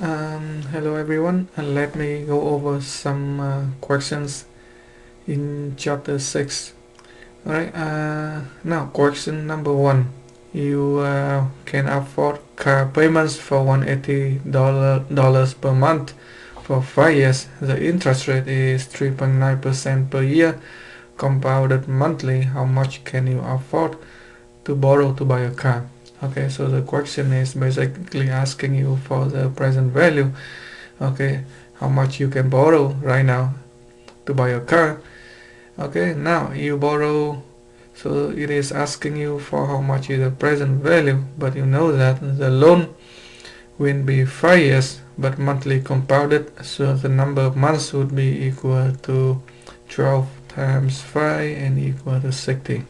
Hello everyone, and let me go over some questions in chapter 6. Alright, now question number 1. You can afford car payments for $180 per month for 5 years. The interest rate is 3.9% per year, compounded monthly. How much can you afford to borrow to buy a car? Okay, so the question is basically asking you for the present value. Okay, how much you can borrow right now to buy a car. Okay, now you borrow, so it is asking you for how much is the present value, but you know that the loan will be 5 years but monthly compounded, so the number of months would be equal to 12 times 5 and equal to 60.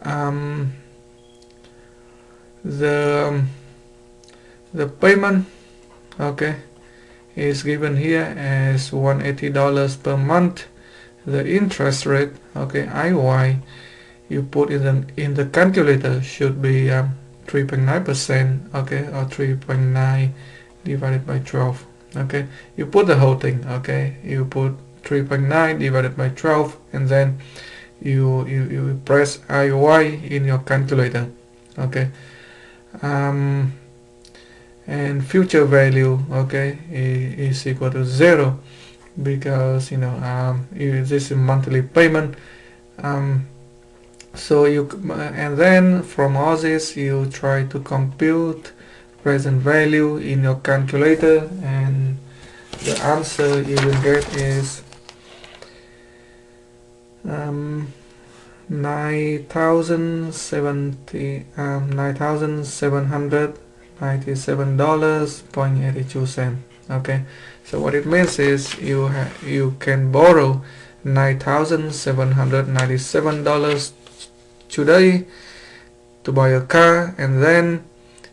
um, the the payment, okay, is given here as $180 per month. The interest rate, okay, IY, you put in the calculator should be 3.9%, okay, or 3.9 divided by 12. Okay, you put the whole thing, okay, you put 3.9 divided by 12, and then you press IY in your calculator. Okay, and future value, okay, is equal to 0, because this is monthly payment. So and then from all this you try to compute present value in your calculator, and the answer you will get is 9,797.82 cents. Okay, so what it means is you can borrow $9,797 today to buy a car, and then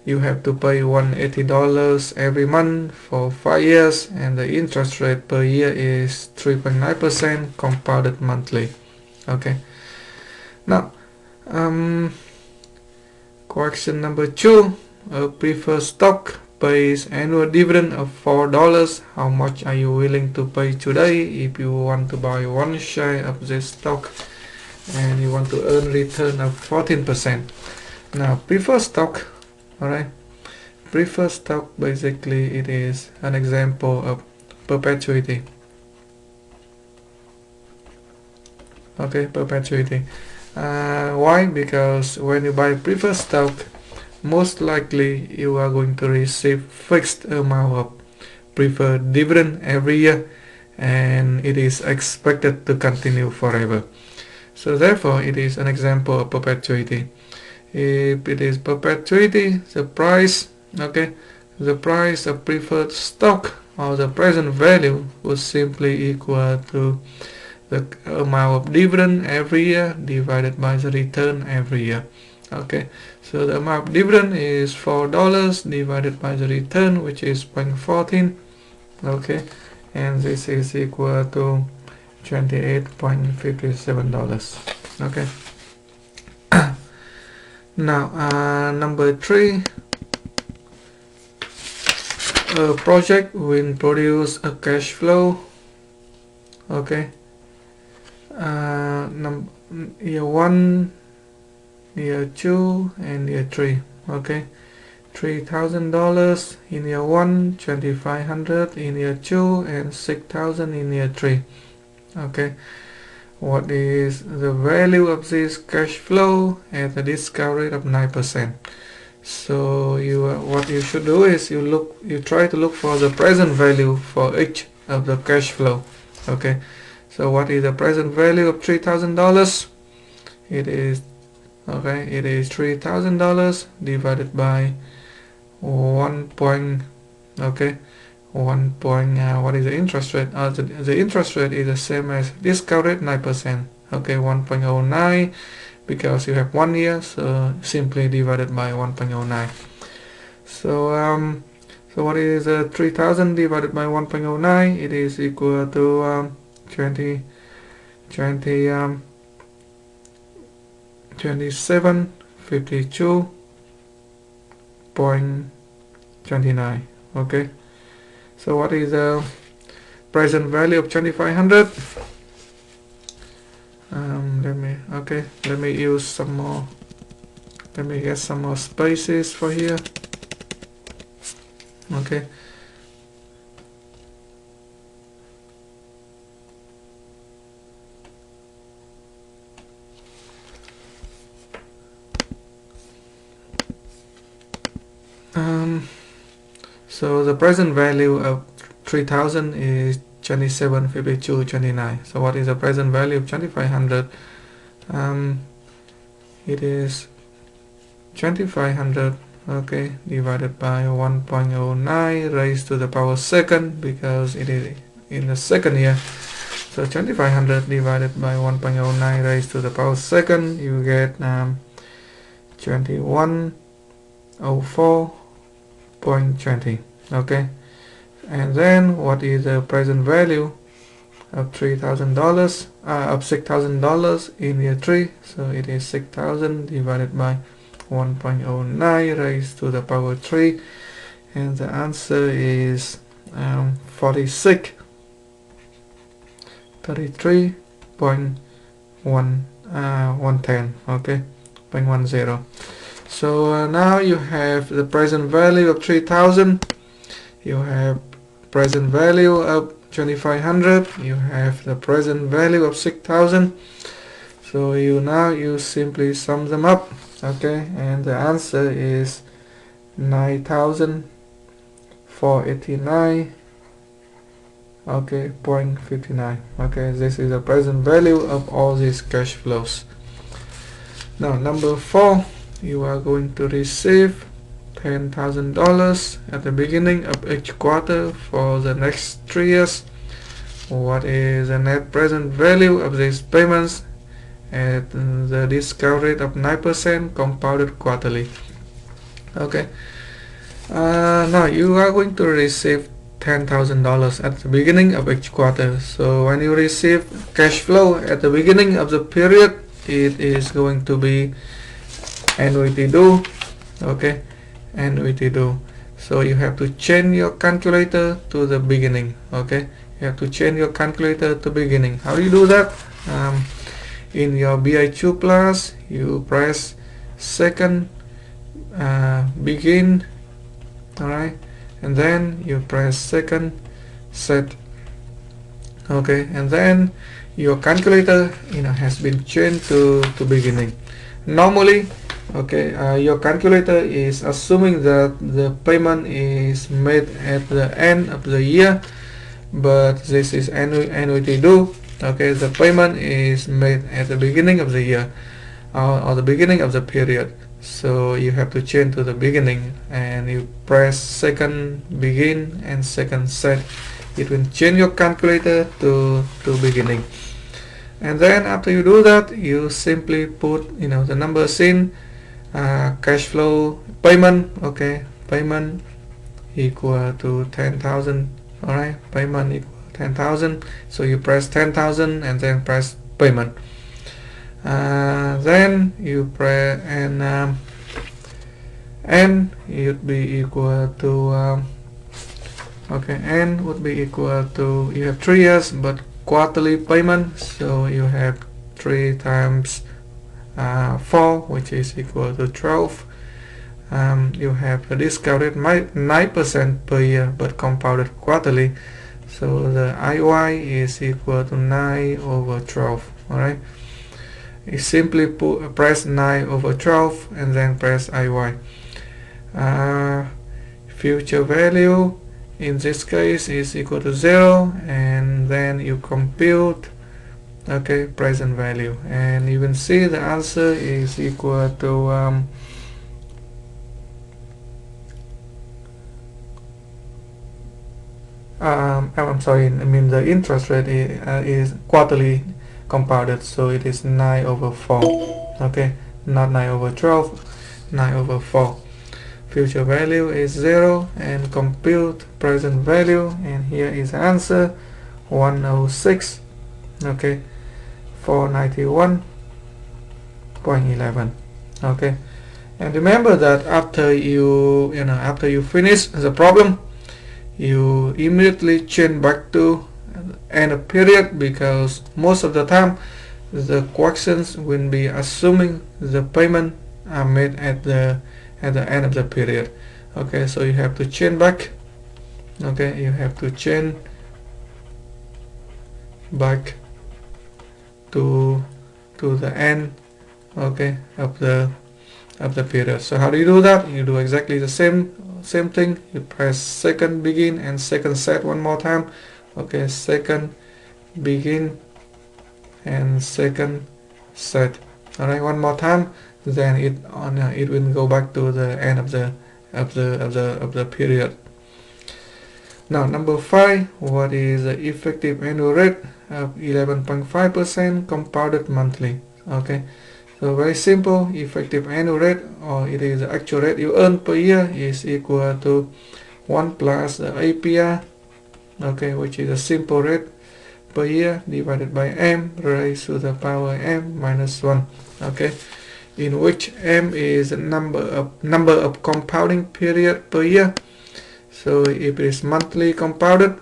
you have to pay $180 every month for 5 years, and the interest rate per year is 3.9% compounded monthly. Okay, now question number 2. A preferred stock pays annual dividend of $4. How much are you willing to pay today if you want to buy one share of this stock and you want to earn return of 14%? Now preferred stock, alright, preferred stock basically it is an example of perpetuity. Okay, perpetuity. Why? Because when you buy preferred stock, most likely you are going to receive fixed amount of preferred dividend every year, and it is expected to continue forever. So therefore it is an example of perpetuity. If it is perpetuity, the price, okay, the price of preferred stock or the present value would simply equal to the amount of dividend every year divided by the return every year. Okay, so the amount of dividend is $4 divided by the return, which is 0.14. Okay, and this is equal to $28.57. Okay. Now number 3. A project will produce a cash flow, okay, year 1, year 2, and year 3. Okay, $3,000 in year 1, $2,500 in year 2, and $6,000 in year 3. Okay, what is the value of this cash flow at a discount rate of 9%? So what you should do is you try to look for the present value for each of the cash flow. Okay, so what is the present value of $3,000? It is $3,000 divided by 1 point, okay, 1 point, what is the interest rate? The interest rate is the same as discount rate, 9%. Okay, 1.09, because you have 1 year, so simply divided by 1.09. So what is 3,000 divided by 1.09? It is equal to 2752.29. Okay, so what is the present value of 2500? Let me use some more, let me get some more spaces for here. Okay, so the present value of 3000 is 27.5229. So what is the present value of 2500? It is 2500, okay, divided by 1.09 raised to the power second, because it is in the second year. So 2500 divided by 1.09 raised to the power second, you get 2104.20. Okay, and then what is the present value of $3,000 of $6,000 in year 3? So it is 6,000 divided by 1.09 raised to the power 3, and the answer is 33.110. Okay, 0.10. So now you have the present value of 3000, you have present value of 2500, you have the present value of 6000. So you simply sum them up. Okay, and the answer is 9,489. Okay, 0.59. Okay, this is the present value of all these cash flows. Now number 4, you are going to receive $10,000 at the beginning of each quarter for the next 3 years. What is the net present value of these payments at the discount rate of 9% compounded quarterly? Okay, now you are going to receive $10,000 at the beginning of each quarter. So when you receive cash flow at the beginning of the period, it is going to be annuity due. Okay, annuity due. So you have to change your calculator to the beginning. Okay, you have to change your calculator to beginning. How do you do that? In your BI2 Plus, you press second begin, alright, and then you press second set. Okay, and then your calculator has been changed to beginning. Normally, okay, your calculator is assuming that the payment is made at the end of the year, but this is annuity due. Okay, the payment is made at the beginning of the year or the beginning of the period. So you have to change to the beginning, and you press second begin and second set. It will change your calculator to beginning. And then after you do that, you simply put the numbers in. Cash flow payment, okay, payment equal to 10,000. all right, payment equal 10,000. So you press 10,000 and then press payment. Then you press and it would be equal to okay, n would be equal to, you have 3 years but quarterly payment, so you have 3 times 4, which is equal to 12. You have a discounted 9% per year but compounded quarterly, so the IY is equal to 9 over 12. Alright, you simply press 9 over 12 and then press IY. Future value in this case is equal to 0, and then you compute, okay, present value, and you can see the answer is equal to I'm sorry, I mean the interest rate is quarterly compounded, so it is 9 over 4. Okay, not 9 over 12, 9 over 4. Future value is 0, and compute present value, and here is the answer, 106, okay, 491.11. okay, and remember that after you finish the problem, you immediately change back to end of period, because most of the time the questions will be assuming the payment are made at the end of the period. Okay, so you have to change back. Okay, you have to change back to the end, okay, of the period. So how do you do that? You do exactly the same thing. You press second begin and second set one more time. Okay, second begin and second set. All right, one more time. Then it will go back to the end of the period. Now number 5, what is the effective annual rate of 11.5% compounded monthly? Okay, so very simple. Effective annual rate, or it is the actual rate you earn per year, is equal to 1 plus the APR, okay, which is a simple rate per year, divided by m raised to the power m minus 1. Okay, in which m is the number of compounding period per year. So if it is monthly compounded,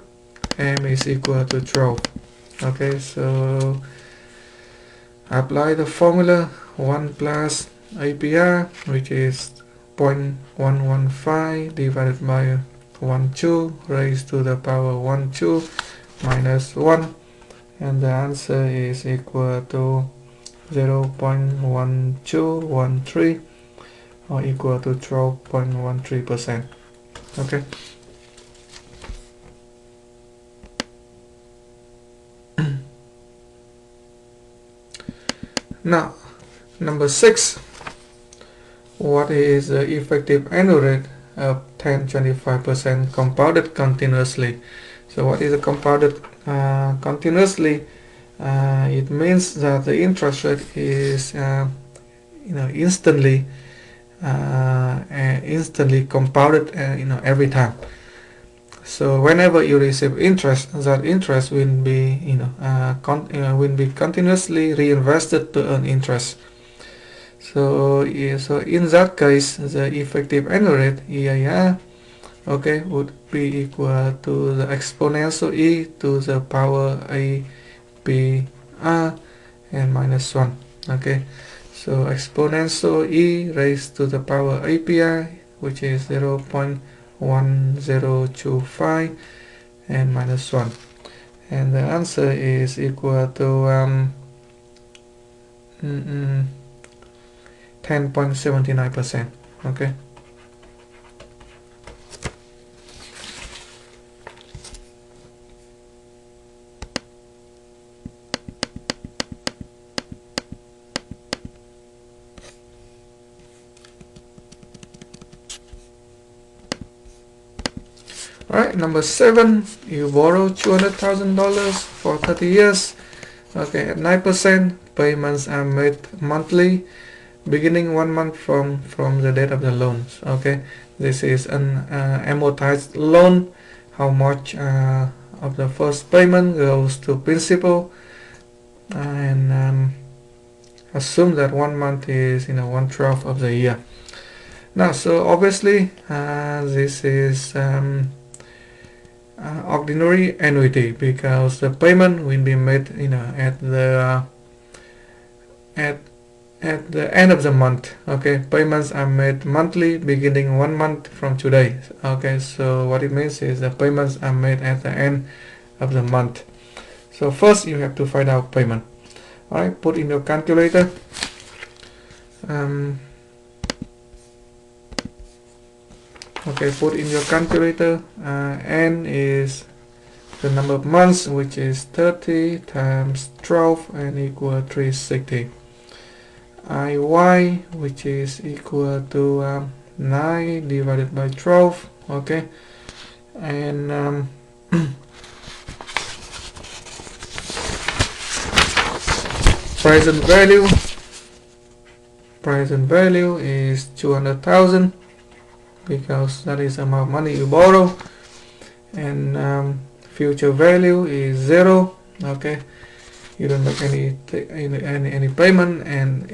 m is equal to 12. Okay, so apply the formula 1 plus APR, which is 0.115 divided by 12 raised to the power 12 minus 1, and the answer is equal to 0.1213, or equal to 12.13%. Okay. Now, number 6, what is the effective annual rate of 10-25% compounded continuously? So what is a compounded continuously? It means that the interest rate is instantly compounded every time. So whenever you receive interest, that interest will be will be continuously reinvested to earn interest. So in that case, the effective annual rate EAR, okay, would be equal to the exponential e to the power APR and minus 1. Okay, so exponential e raised to the power APR, which is 0.1025 and minus 1, and the answer is equal to 10.79%. Okay. Alright, number 7, you borrow $200,000 for 30 years. Okay, at 9%, payments are made monthly, beginning 1 month from the date of the loans. Okay, this is an amortized loan. How much of the first payment goes to principal, and assume that 1 month is 1/12 of the year. Now, so obviously this is ordinary annuity, because the payment will be made at the end of the month. Okay, payments are made monthly, beginning 1 month from today. Okay, so what it means is the payments are made at the end of the month. So first you have to find out payment. Alright, put in your calculator. Okay, put in your calculator. N is the number of months, which is 30 times 12 and equal 360. IY, which is equal to 9 divided by 12. Okay, and present value is 200,000, because that is the amount of money you borrow, and future value is 0. Okay, you don't make any payment and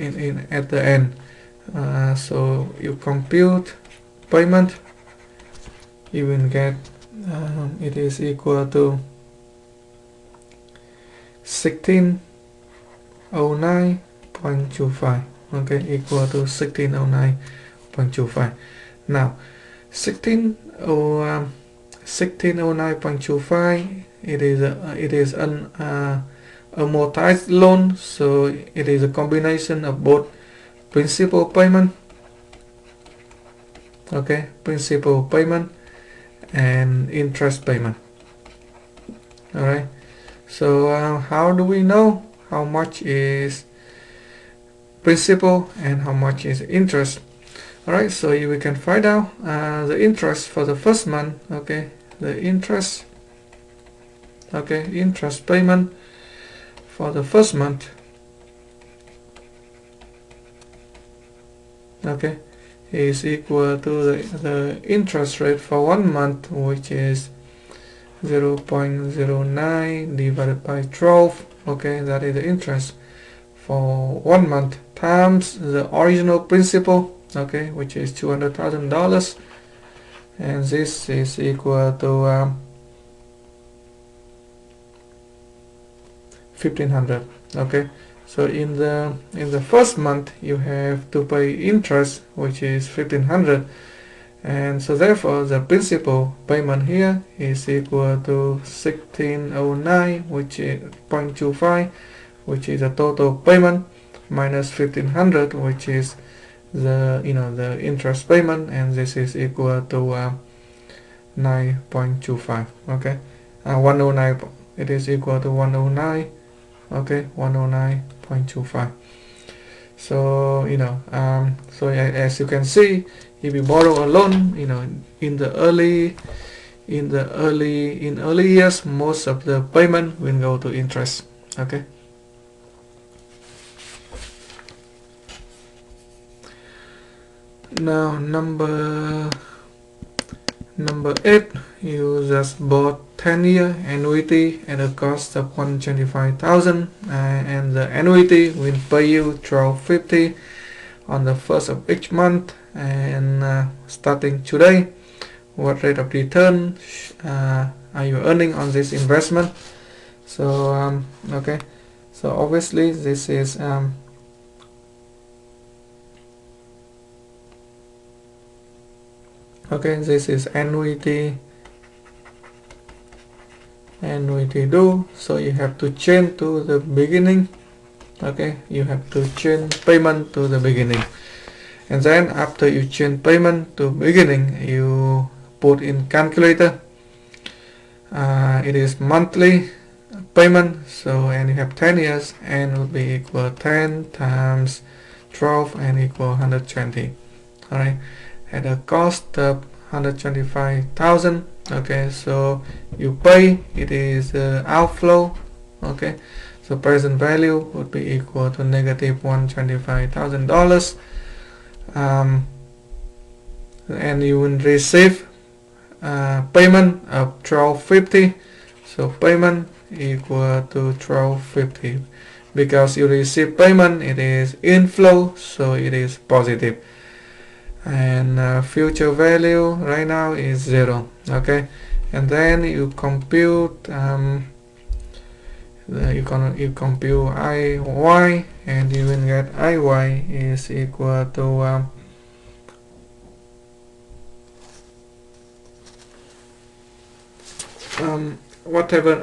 at the end. So you compute payment, you will get it is equal to 1609.25. okay, equal to 1609.25. now 1609.25, it is an amortized loan, so it is a combination of both principal payment, okay, principal payment and interest payment. All right, so how do we know how much is principal and how much is interest? All right, so we can find out the interest for the first month. Okay, the interest, okay, interest payment for the first month, okay, is equal to the interest rate for 1 month, which is 0.09 divided by 12. okay, that is the interest for 1 month, times the original principal, okay, which is $200,000, and this is equal to 1500. okay, so in the first month you have to pay interest, which is 1500, and so therefore the principal payment here is equal to 1609, which is 0.25, which is the total payment, minus 1500, which is the the interest payment, and this is equal to 9.25. okay, 109, it is equal to 109. okay, 109.25. so so as you can see, if you borrow a loan, in early years, most of the payment will go to interest. okay, now number 8, you just bought 10-year annuity at a cost of $125,000, and the annuity will pay you $12.50 on the first of each month, and starting today, what rate of return are you earning on this investment? So okay, so obviously this is okay, this is annuity due, so you have to change to the beginning. okay, you have to change payment to the beginning, and then after you change payment to beginning, you put in calculator, it is monthly payment, so and you have 10 years, and would be equal 10 times 12 and equal 120. all right, at a cost of 125,000. okay, so you pay, it is outflow. okay, so present value would be equal to negative $125,000, and you will receive payment of $12.50. so payment equal to $12.50. because you receive payment, it is inflow, so it is positive, and future value right now is 0. okay, and then you compute you compute IY, and you will get IY is equal to whatever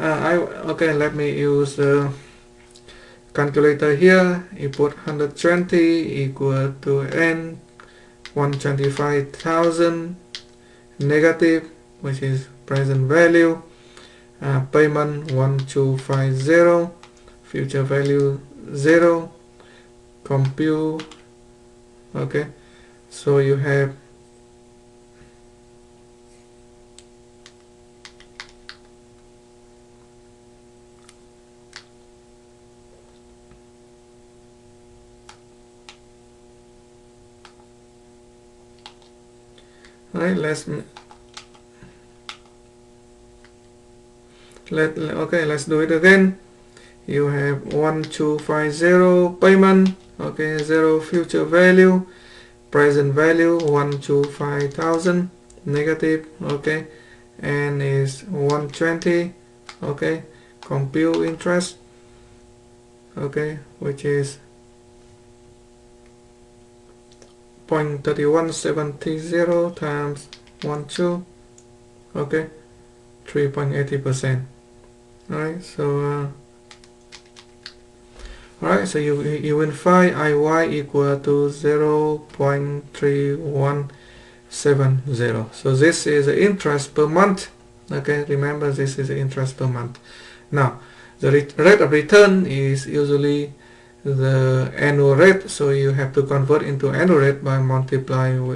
okay, let me use the calculator here. You put 120 equal to N 125,000 negative, which is present value, payment 1250, future value 0, compute. okay, so you have right, let's do it again. You have 1250 payment, okay, 0 future value, present value 125,000 negative, okay, N is 120. Okay, compute interest, okay, which is 0.3170 times 12, okay, 3.80%. Alright, so alright, so you will find IY equal to 0.3170. So this is the interest per month. Okay, remember this is the interest per month. Now the rate of return is usually the annual rate, so you have to convert into annual rate by multiplying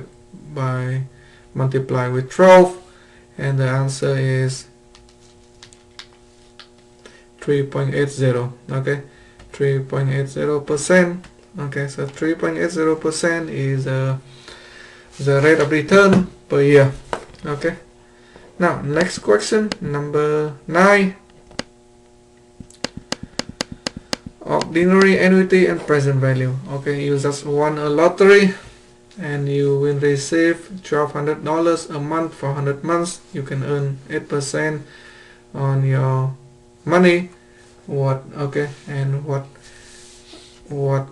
with 12, and the answer is 3.80. okay, 3.80%. okay, so 3.80% is the rate of return per year. Okay, now next question, number 9. Ordinary annuity and present value. Okay, you just won a lottery and you will receive $1,200 a month for 100 months. You can earn 8% on your money. What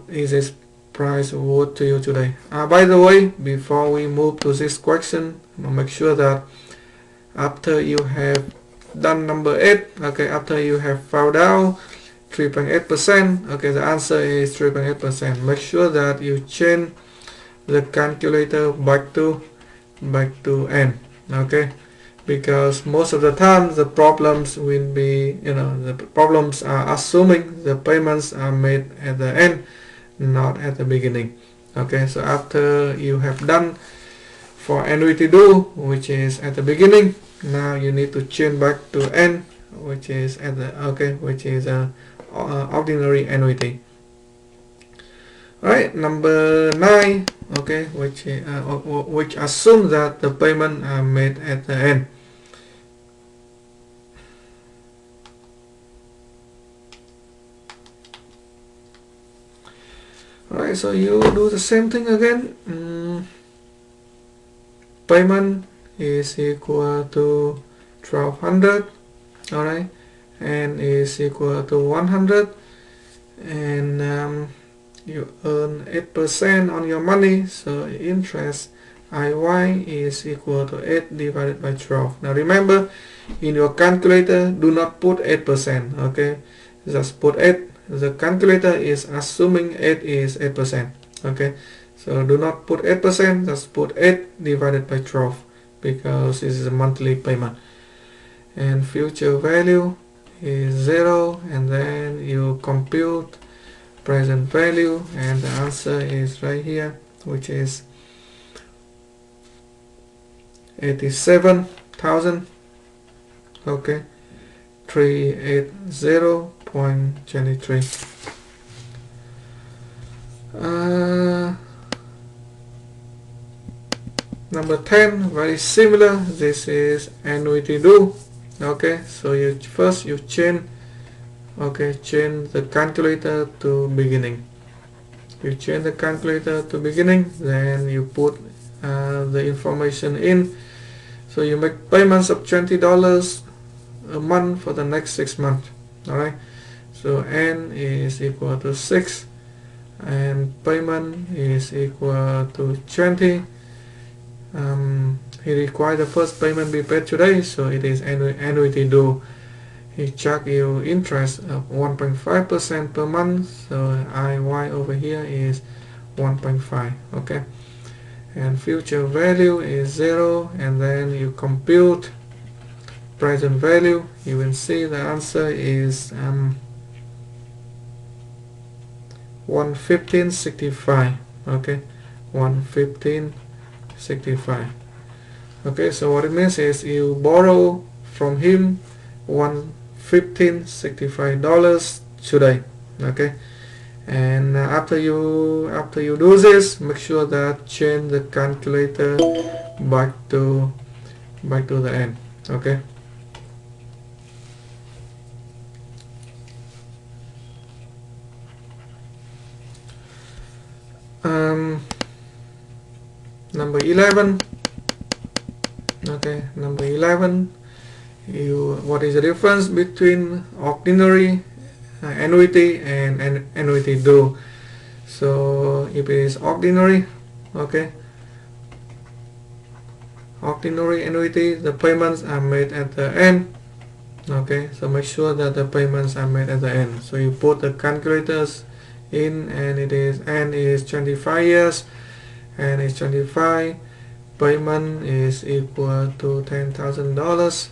is this price worth to you today? By the way, before we move to this question, make sure that after you have done number 8, okay, after you have found out 3.8%, okay, the answer is 3.8%. Make sure that you change the calculator back to n, okay, because most of the time the problems will be, the problems are assuming the payments are made at the end, not at the beginning. Okay, so after you have done for annuity due, which is at the beginning, now you need to change back to n, which is at the which is ordinary annuity. Alright, number 9, okay, which assumes that the payment are made at the end. Alright, so you do the same thing again. Payment is equal to 1200. Alright, and is equal to 100, and you earn 8% on your money, so interest IY is equal to 8 divided by 12. Now remember, in your calculator, do not put 8%, okay, just put 8. The calculator is assuming 8 is 8%, okay, so do not put 8%, just put 8 divided by 12, because this is a monthly payment. And future value is 0, and then you compute present value, and the answer is right here, which is 87,000. okay, 380.23. Number 10, very similar. This is annuity due. Okay, so you change the calculator to beginning. You change the calculator to beginning, then you put the information in. So you make payments of $20 a month for the next 6 months. Alright, so n is equal to 6, and payment is equal to 20. He requires the first payment be paid today, so it is annuity due. He charge you interest of 1.5% per month, so IY over here is 1.5. okay, and future value is 0, and then you compute present value. You will see the answer is 115.65. okay, 115.65. okay, so what it means is you borrow from him $115.65 today. okay, and after you do this, make sure that change the calculator back to the end. okay, number 11. okay, Okay, number 11, what is the difference between ordinary annuity and annuity due? So if it is ordinary, okay, ordinary annuity, the payments are made at the end. Okay, so make sure that the payments are made at the end. So you put the calculators in, and it is n is 25 years, and it's 25, payment is equal to $10,000.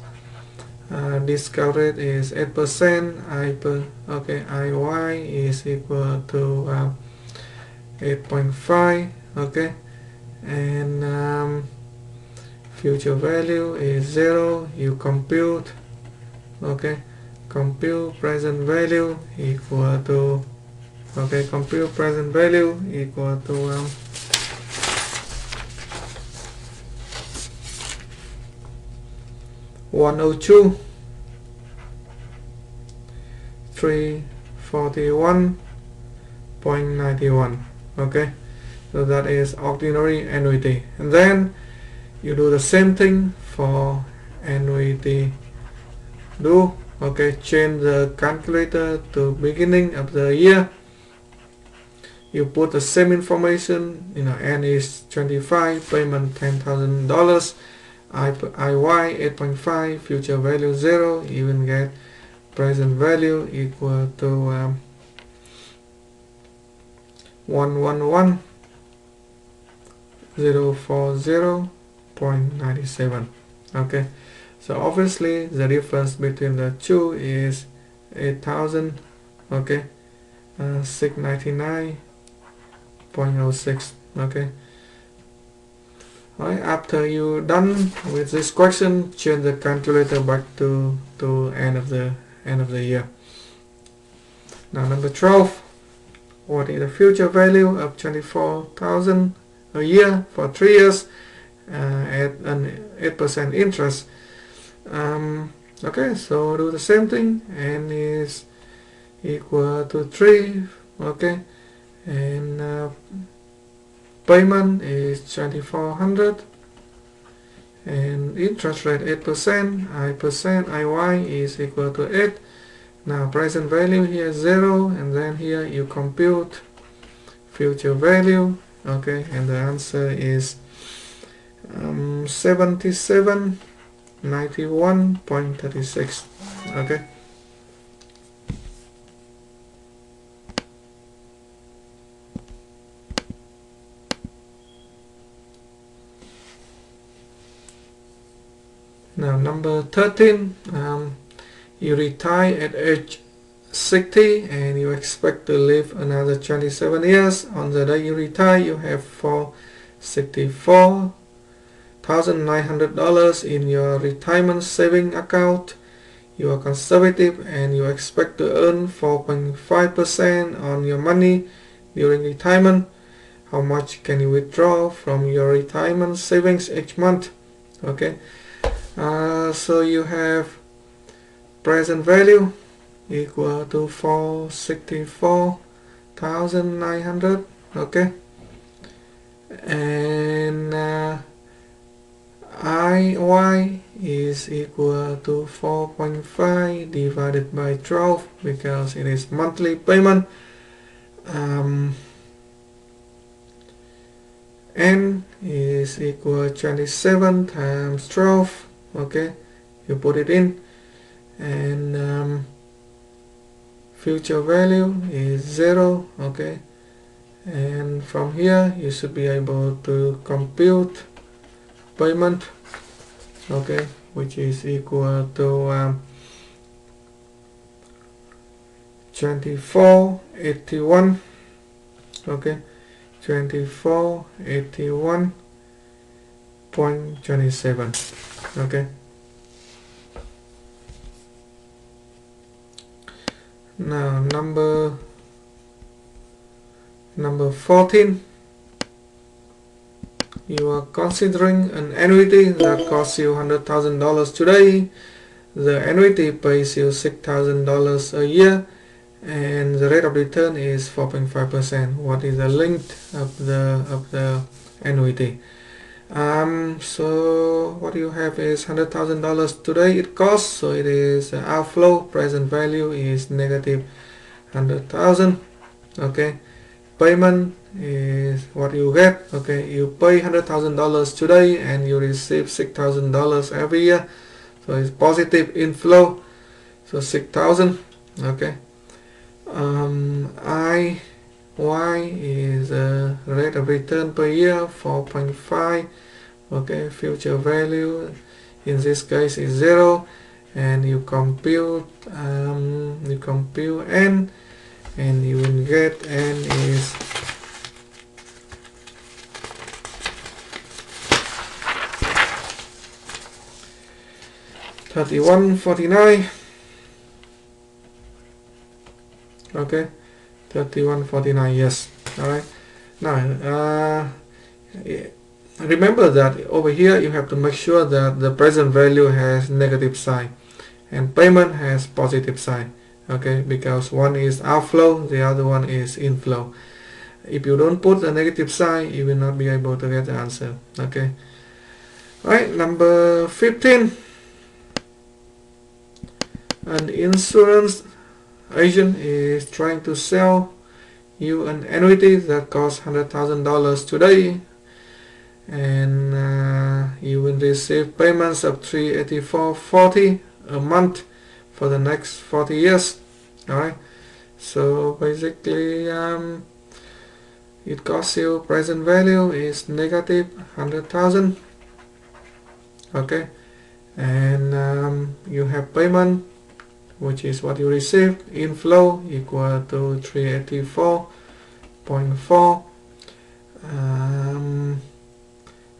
Discount rate is 8%. IY is equal to 8.5. Okay, and future value is 0. You compute. Okay, compute present value equal to, okay, compute present value equal to 102 341.91. Okay, so that is ordinary annuity. And then you do the same thing for annuity due. Okay, change the calculator to beginning of the year. You put the same information, n is 25, payment $10,000, IY 8.5, future value 0. You will get present value equal to 111,040.97. Okay, so obviously the difference between the two is 8,000. Okay, 699.06. Okay. Alright, after you're done with this question, change the calculator back to end of the year. Now number 12, what is the future value of 24,000 a year for 3 years at an 8% interest? Okay, so do the same thing. N is equal to 3. Okay, and payment is 2,400, and interest rate 8%. IY is equal to 8. Now present value here is 0, and then here you compute future value. Okay, and the answer is 7791.36. Okay. Now number 13, you retire at age 60 and you expect to live another 27 years. On the day you retire, you have $64,900 in your retirement saving account. You are conservative and you expect to earn 4.5% on your money during retirement. How much can you withdraw from your retirement savings each month? Okay. So you have present value equal to 464,900. Okay, and IY is equal to 4.5 divided by 12 because it is monthly payment. N is equal to 27 times 12. Okay, you put it in, and future value is 0. Okay, and from here you should be able to compute payment. Okay, which is equal to 2481. Okay, 2481.27. Okay, now number 14, you are considering an annuity that costs you $100,000 today. The annuity pays you $6,000 a year, and the rate of return is 4.5%. What is the length of the annuity? So what you have is $100,000 today it costs, so it is outflow. Present value is negative 100,000. Okay, payment is what you get. Okay, you pay $100,000 today and you receive $6,000 every year, so it's positive inflow, so 6,000. Okay, y is rate of return per year 4.5. Okay, future value in this case is 0, and you compute n, and you will get n is 3149. Okay, 3149. Yes. All right, now remember that over here you have to make sure that the present value has negative sign and payment has positive sign. Okay, because one is outflow, the other one is inflow. If you don't put the negative sign, you will not be able to get the answer. Okay, right, number 15. An insurance agent is trying to sell you an annuity that costs $100,000 today, and you will receive payments of $384.40 a month for the next 40 years. Alright, so basically it costs you, present value is negative 100,000. Okay, and you have payment, which is what you received, inflow equal to 384.4,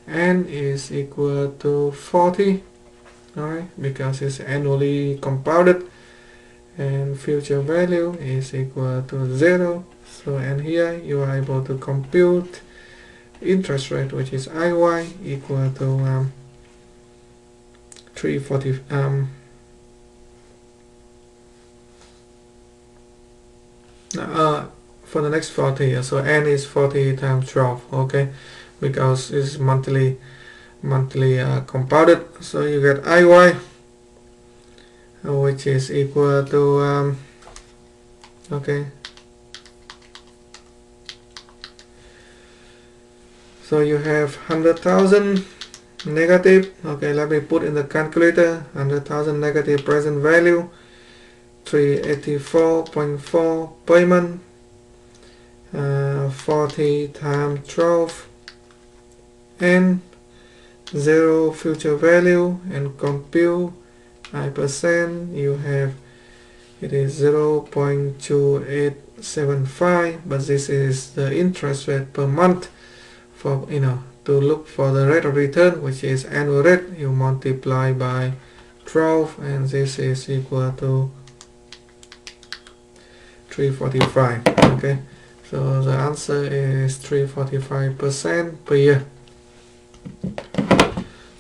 n is equal to 40. Alright, because it's annually compounded, and future value is equal to 0. So, and here you are able to compute interest rate, which is IY equal to 340 for the next 40 years. So n is 40 times 12. Okay, because it's monthly compounded. So you get IY, which is equal to okay, so you have 100,000 negative. Okay, let me put in the calculator. 100,000 negative present value, 384.4 payment, 40 times 12, and 0 future value, and compute I%. You have, it is 0.2875, but this is the interest rate per month. For to look for the rate of return, which is annual rate, you multiply by 12, and this is equal to 345. Okay, so the answer is 345% per year.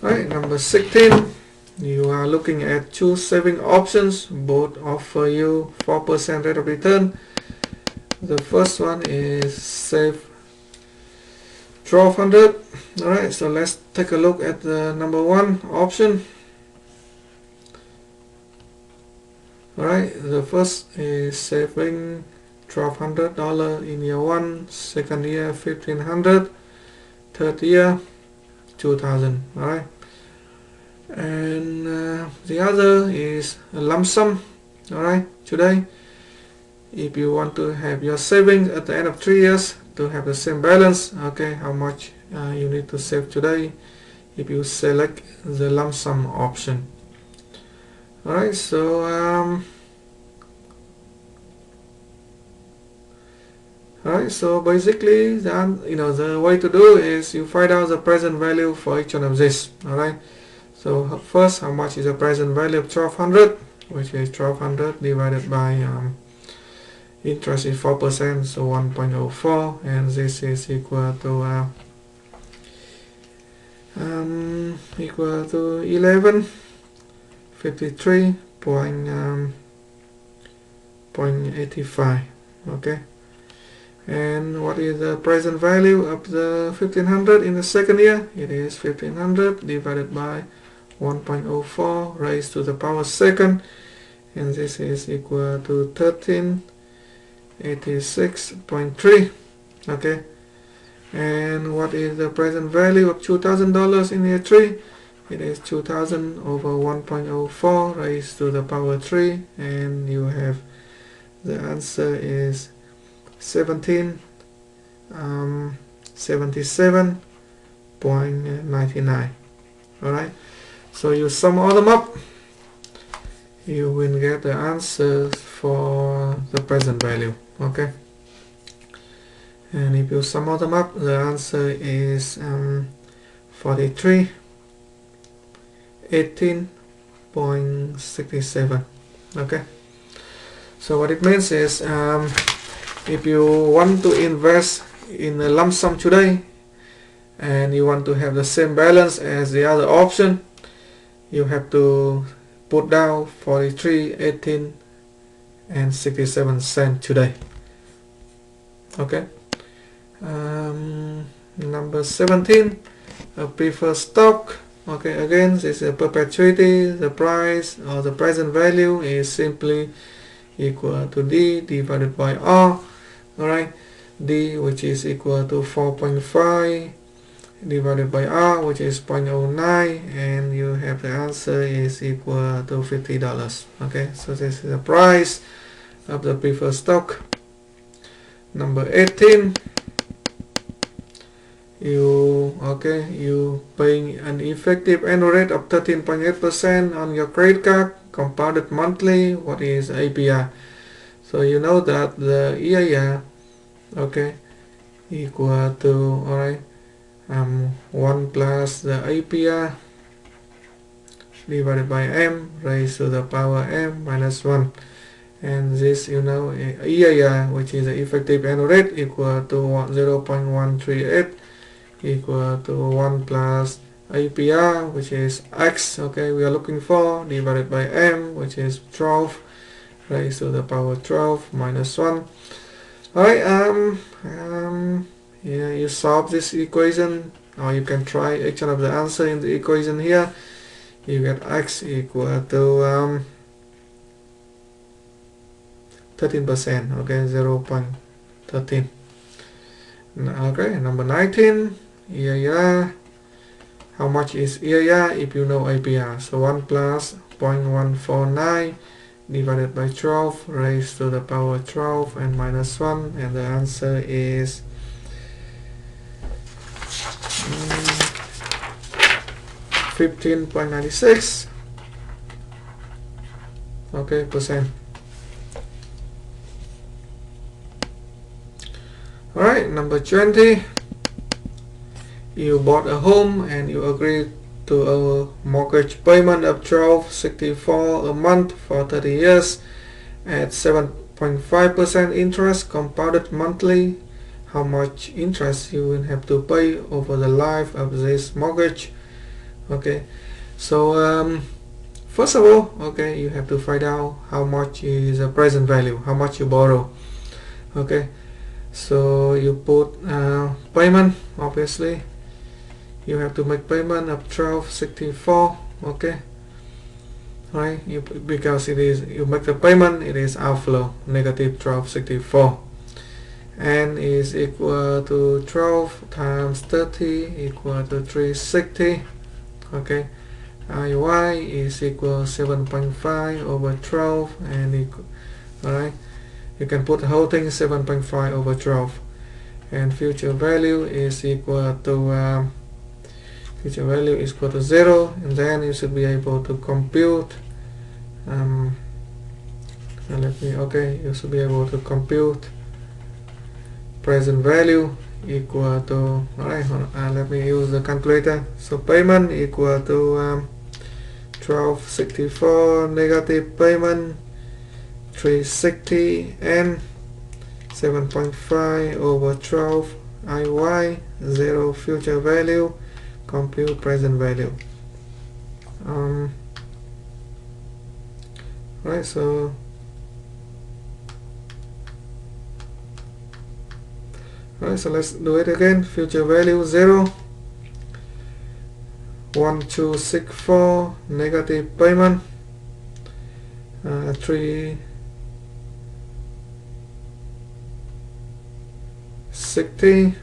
Right, number 16. You are looking at two saving options. Both offer you 4% rate of return. The first one is save 1200. Alright, so let's take a look at the number one option. Alright, the first is saving $1,200 in year 1, second year $1,500, third year $2,000. Alright, and the other is a lump sum. Alright, today if you want to have your savings at the end of 3 years to have the same balance, okay, how much you need to save today if you select the lump sum option. Alright, so alright, so basically the way to do is you find out the present value for each one of this. Alright, so first, how much is the present value of 1200, which is 1200 divided by interest is 4%, so 1.04, and this is equal to 1153.85. Okay, And what is the present value of the 1500 in the second year? It is 1500 divided by 1.04 raised to the power second, and this is equal to 1386.3. Okay. And what is the present value of $2,000 in year 3? It is 2000 over 1.04 raised to the power 3, and you have the answer is 77.99. Alright, so you sum all them up, you will get the answers for the present value. Okay, and if you sum all them up, the answer is 43 18.67. Okay, so what it means is if you want to invest in a lump sum today and you want to have the same balance as the other option, you have to put down 43 18 and 67 cents today. Okay, number 17, a preferred stock. Okay, again, this is a perpetuity. The price or the present value is simply equal to D divided by R. Alright, D, which is equal to 4.5 divided by R, which is 0.09, and you have the answer is equal to $50. Okay, so this is the price of the preferred stock. Number 18, you paying an effective annual rate of 13.8% on your credit card, compounded monthly. What is APR? So you know that the EIR, okay, equal to 1 plus the APR divided by M raised to the power M minus 1. And this, EIR, which is the effective annual rate, equal to 0.138 equal to 1 plus APR, which is X, okay, we are looking for, divided by M, which is 12 raised to the power 12 minus 1. Alright, you solve this equation, or you can try each one of the answer in the equation here. You get X equal to 13%, okay, 0.13. Okay, number 19, EIR. How much is EIR if you know APR? So 1 plus 0.149 divided by 12 raised to the power 12 and minus 1, and the answer is 15.96, okay, percent. Alright, number 20, you bought a home and you agreed to a mortgage payment of $12.64 a month for 30 years at 7.5% interest compounded monthly. How much interest you will have to pay over the life of this mortgage? Okay, so first of all, okay, you have to find out how much is the present value, how much you borrow. Okay, so you put payment. Obviously you have to make payment of $12.64. okay, right, because it is, you make the payment, it is outflow, negative $12.64, and is equal to 12 times 30 equal to 360. Okay, IY is equal 7.5 over 12, and alright, you can put the whole thing 7.5 over 12, and future value is equal to 0, and then you should be able to compute you should be able to compute present value equal to, alright, let me use the calculator. So payment equal to 1264 negative payment 360 and 7.5 over 12 IY 0 future value, compute present value. Right, so Alright, so let's do it again. Future value 0, 1264, negative payment, 360,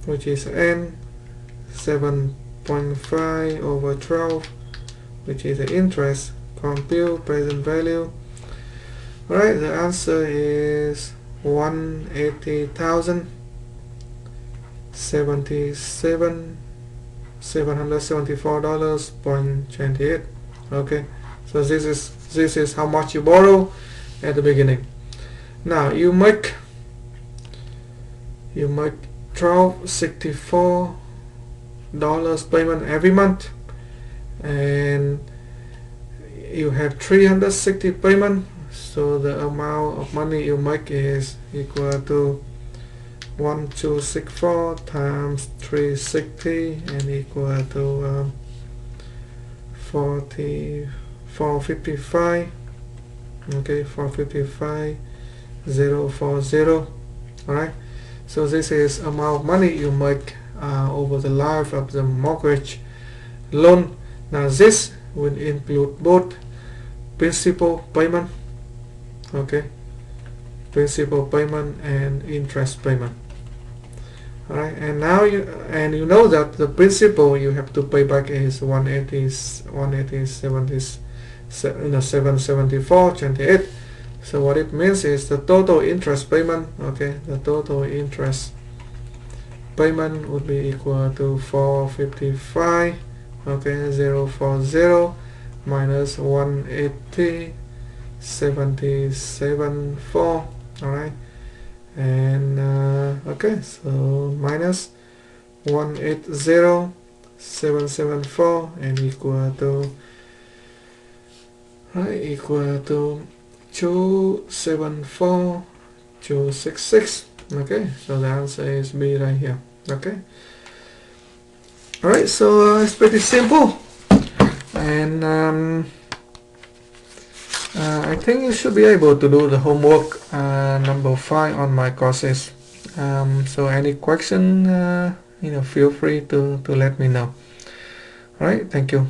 which is n, 7.5 over 12, which is the interest. Compute present value. Alright, the answer is 180,000 $774.28. Okay, so this is how much you borrow at the beginning. Now you make $1264 payment every month, and you have 360 payment, so the amount of money you make is equal to 1264 times 360 and equal to 455. Okay, 455,040. Alright, so this is amount of money you make over the life of the mortgage loan. Now this will include both principal payment, okay, principal payment and interest payment. Alright, and now you know that the principal you have to pay back is 774.28. So what it means is the total interest payment, okay, the total interest payment would be equal to 455, okay, 040 minus 180.77.4. Alright, and okay, so minus 180.774 and equal to 274.266. Okay, so the answer is B right here. Okay, alright, so it's pretty simple, and I think you should be able to do the homework number 5 on my courses. So any question, feel free to let me know. Alright, thank you.